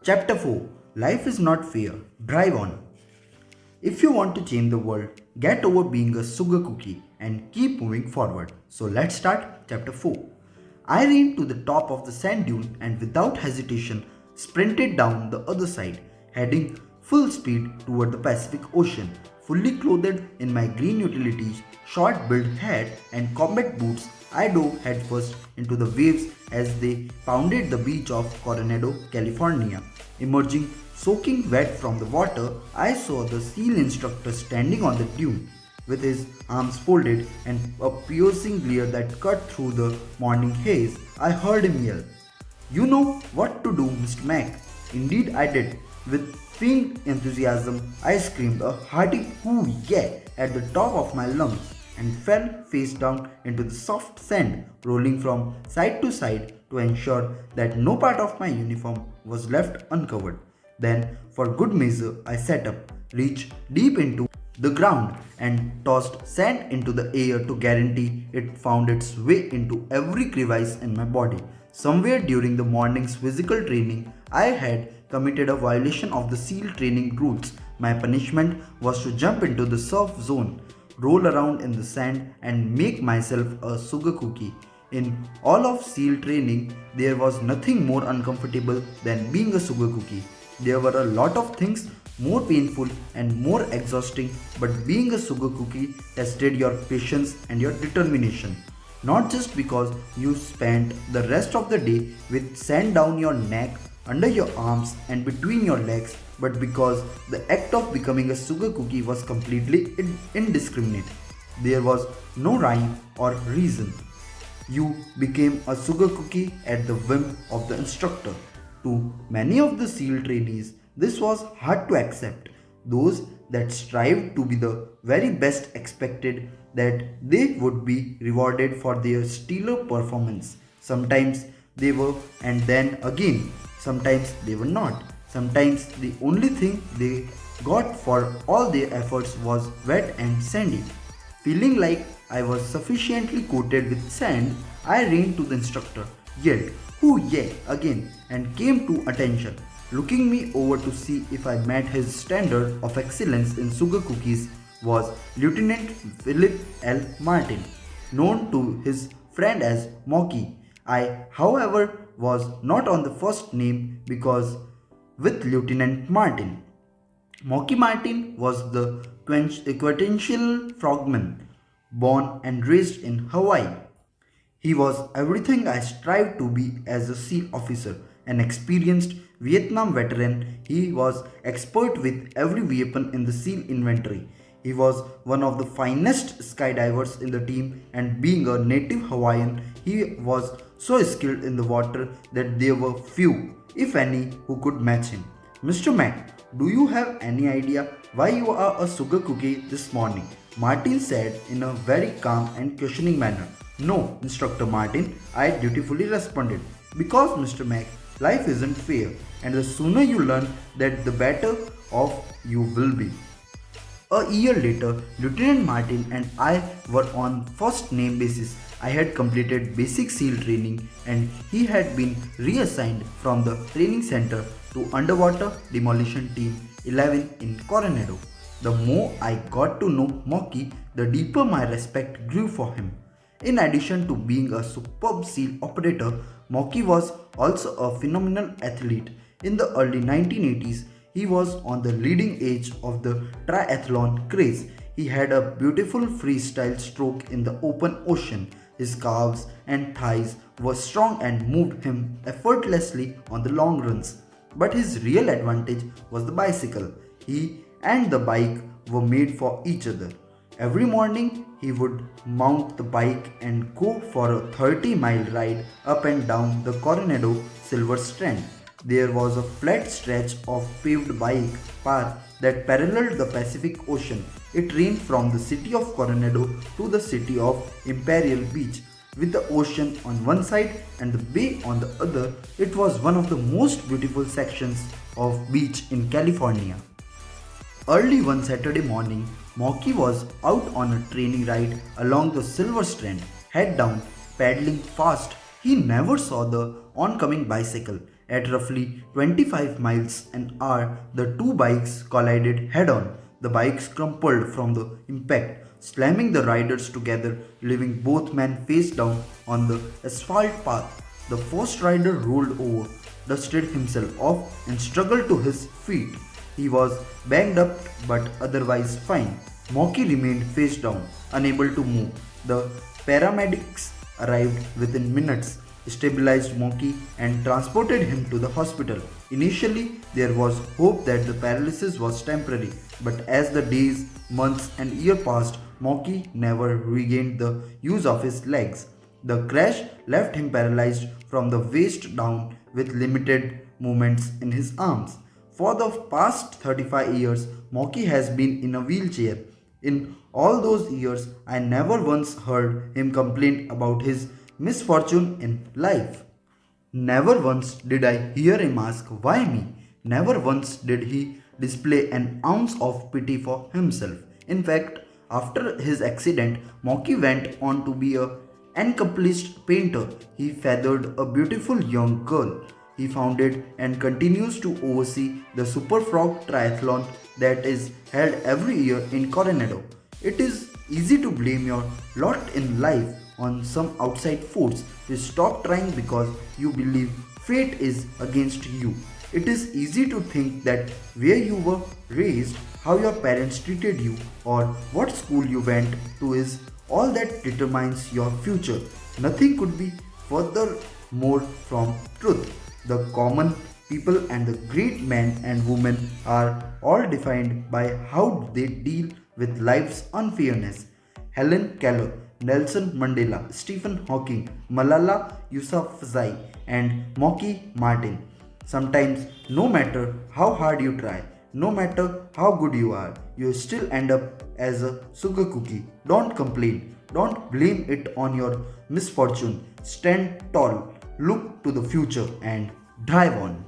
Chapter 4. Life is not fair. Drive on. If you want to change the world, get over being a sugar cookie and keep moving forward. So let's start chapter 4. I ran to the top of the sand dune and without hesitation sprinted down the other side, heading full speed toward the Pacific Ocean. Fully clothed in my green utilities, short built hat, and combat boots, I dove headfirst into the waves as they pounded the beach of Coronado, California. Emerging soaking wet from the water, I saw the SEAL instructor standing on the dune with his arms folded and a piercing glare that cut through the morning haze. I heard him yell, "You know what to do, Mr. Mac." Indeed, I did. With faint enthusiasm, I screamed a hearty "hoo yeah" at the top of my lungs and fell face down into the soft sand, rolling from side to side to ensure that no part of my uniform was left uncovered. Then, for good measure, I sat up, reached deep into the ground, and tossed sand into the air to guarantee it found its way into every crevice in my body. Somewhere during the morning's physical training, I had committed a violation of the SEAL training rules. My punishment was to jump into the surf zone, roll around in the sand, and make myself a sugar cookie. In all of SEAL training, there was nothing more uncomfortable than being a sugar cookie. There were a lot of things more painful and more exhausting, but being a sugar cookie tested your patience and your determination. Not just because you spent the rest of the day with sand down your neck, under your arms, and between your legs, but because the act of becoming a sugar cookie was completely indiscriminate. There was no rhyme or reason. You became a sugar cookie at the whim of the instructor. To many of the SEAL trainees, this was hard to accept. Those that strived to be the very best expected that they would be rewarded for their stellar performance. Sometimes they were, and then again, sometimes they were not. Sometimes the only thing they got for all their efforts was wet and sandy. Feeling like I was sufficiently coated with sand, I ran to the instructor, yelled, "Hoo yeah" again, and came to attention. Looking me over to see if I met his standard of excellence in sugar cookies was Lieutenant Philip L. Martin, known to his friend as Mocky. I, however, was not on the first name because with Lieutenant Martin. Mocky Martin was the quintessential frogman, born and raised in Hawaii. He was everything I strived to be as a SEAL officer, an experienced Vietnam veteran. He was expert with every weapon in the SEAL inventory. He was one of the finest skydivers in the team, and being a native Hawaiian, he was so skilled in the water that there were few, if any, who could match him. "Mr. Mac, do you have any idea why you are a sugar cookie this morning?" Martin said in a very calm and questioning manner. "No, Instructor Martin," I dutifully responded. "Because, Mr. Mac, life isn't fair, and the sooner you learn that, the better off you will be." A year later, Lieutenant Martin and I were on first name basis. I had completed basic SEAL training and he had been reassigned from the training center to Underwater Demolition Team 11 in Coronado. The more I got to know Mocky, the deeper my respect grew for him. In addition to being a superb SEAL operator, Mocky was also a phenomenal athlete. In the early 1980s, he was on the leading edge of the triathlon craze. He had a beautiful freestyle stroke in the open ocean. His calves and thighs were strong and moved him effortlessly on the long runs. But his real advantage was the bicycle. He and the bike were made for each other. Every morning, he would mount the bike and go for a 30-mile ride up and down the Coronado Silver Strand. There was a flat stretch of paved bike path that paralleled the Pacific Ocean. It ran from the city of Coronado to the city of Imperial Beach. With the ocean on one side and the bay on the other, it was one of the most beautiful sections of beach in California. Early one Saturday morning, Mocky was out on a training ride along the Silver Strand, head down, paddling fast. He never saw the oncoming bicycle, At roughly 25 miles an hour, the two bikes collided head on. The bikes crumpled from the impact, slamming the riders together, leaving both men face down on the asphalt path. The first rider rolled over, dusted himself off, and struggled to his feet. He was banged up but otherwise fine. Moki remained face down, unable to move. The paramedics arrived within minutes, stabilized Moki, and transported him to the hospital. Initially, there was hope that the paralysis was temporary, but as the days, months, and years passed, Moki never regained the use of his legs. The crash left him paralyzed from the waist down with limited movements in his arms. For the past 35 years, Moki has been in a wheelchair. In all those years, I never once heard him complain about his misfortune in life. Never once did I hear him ask, "Why me?" Never once did he display an ounce of pity for himself. In fact, after his accident, Moki went on to be an accomplished painter. He fathered a beautiful young girl. He founded and continues to oversee the Super Frog Triathlon that is held every year in Coronado. It is easy to blame your lot in life on some outside force. You stop trying because you believe fate is against you. It is easy to think that where you were raised, how your parents treated you, or what school you went to is all that determines your future. Nothing could be further more from truth. The common people and the great men and women are all defined by how they deal with life's unfairness. Helen Keller, Nelson Mandela, Stephen Hawking, Malala Yousafzai, and Moki Martin. Sometimes, no matter how hard you try, no matter how good you are, you still end up as a sugar cookie. Don't complain. Don't blame it on your misfortune. Stand tall, look to the future, and drive on.